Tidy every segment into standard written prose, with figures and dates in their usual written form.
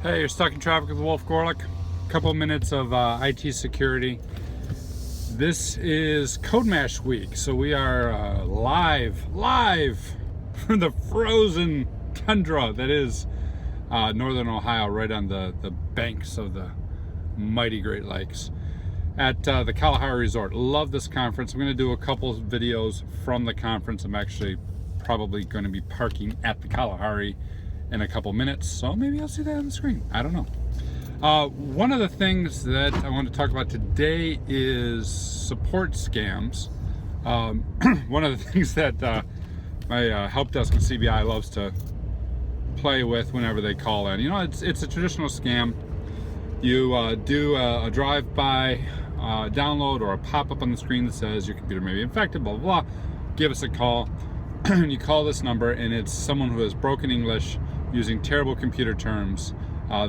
Hey, you're stuck in traffic with Wolf Gorlick. Couple minutes of IT security. This is Code Mash week, so we are live from the frozen tundra that is northern Ohio, right on the banks of the mighty Great Lakes at the Kalahari Resort. Love this conference. I'm going to do a couple videos from the conference. I'm actually probably going to be parking at the Kalahari in a couple minutes, so maybe I'll see that on the screen. I don't know. One of the things that I want to talk about today is support scams. One of the things that my help desk at CBI loves to play with whenever they call in. You know, it's a traditional scam. You do a drive-by download or a pop-up on the screen that says your computer may be infected, blah, blah, blah. Give us a call. You call this number, and it's someone who has broken English using terrible computer terms.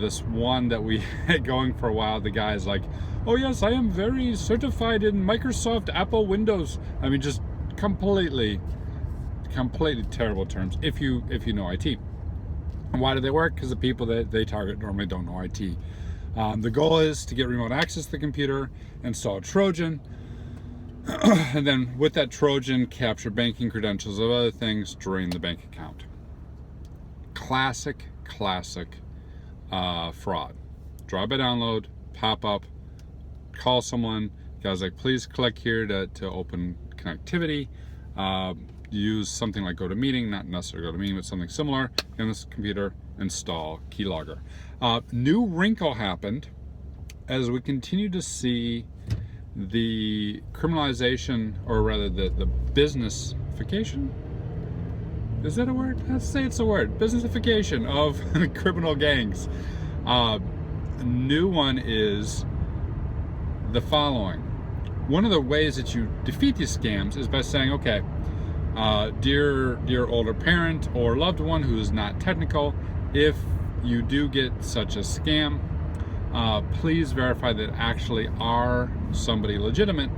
This one that we had going for a while, the guy is like, oh yes, I am very certified in Microsoft, Apple, Windows. I mean, just completely terrible terms if you know IT. And why do they work? Because the people that they target normally don't know IT. The goal is to get remote access to the computer, install a Trojan, and then with that Trojan, capture banking credentials of other things, drain the bank account. Classic fraud. Drive-by download, pop up, call someone. Guys like, please click here to open connectivity. Use something like GoToMeeting, not necessarily GoToMeeting, but something similar. In this computer, install keylogger. New wrinkle happened as we continue to see the criminalization, or rather the businessification. Is that a word? Let's say it's a word. Businessification of criminal gangs. A new one is the following. One of the ways that you defeat these scams is by saying, okay, dear older parent or loved one who is not technical, if you do get such a scam, please verify that actually are somebody legitimate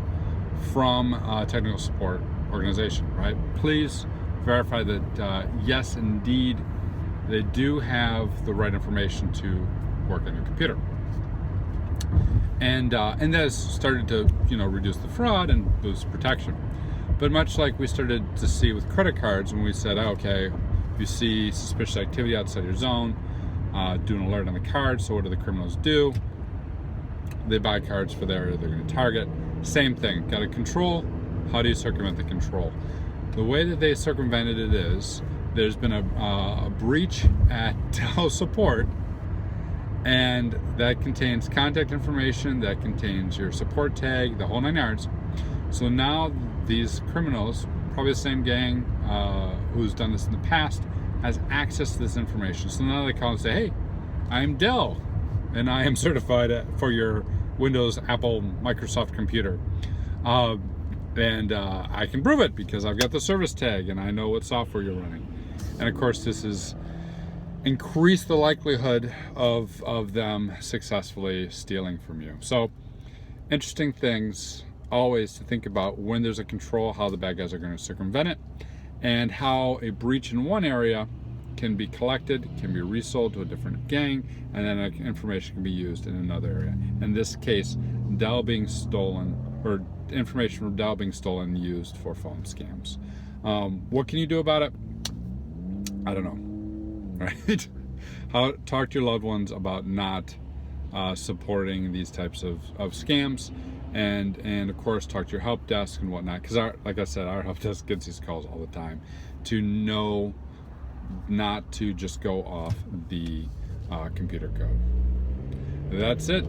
from a technical support organization, right? Please verify that yes, indeed, they do have the right information to work on your computer. And that has started to, reduce the fraud and boost protection. But much like we started to see with credit cards, when we said, okay, if you see suspicious activity outside your zone, do an alert on the card. So what do the criminals do? They buy cards for their area they're going to target. Same thing, got to control. How do you circumvent the control? The way that they circumvented it is, there's been a breach at Dell support, and that contains contact information, that contains your support tag, the whole 9 yards. So now these criminals, probably the same gang who's done this in the past, has access to this information. So now they call and say, hey, I'm Dell, and I am certified for your Windows, Apple, Microsoft computer. And I can prove it because I've got the service tag and I know what software you're running. And of course, this has increased the likelihood of them successfully stealing from you. So interesting things always to think about when there's a control, how the bad guys are going to circumvent it, and how a breach in one area can be collected, can be resold to a different gang, and then information can be used in another area. In this case, Dell being stolen, or information from Dell being stolen and used for phone scams. What can you do about it? I don't know, right? Talk to your loved ones about not supporting these types of scams, and of course talk to your help desk and whatnot, because like I said, our help desk gets these calls all the time to know not to just go off the computer code. That's it.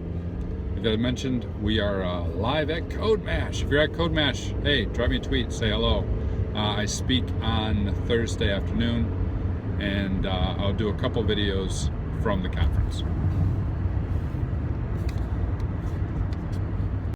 Like I mentioned, we are live at Code Mash. If you're at Code Mash, hey, drop me a tweet, say hello. I speak on Thursday afternoon, and I'll do a couple videos from the conference.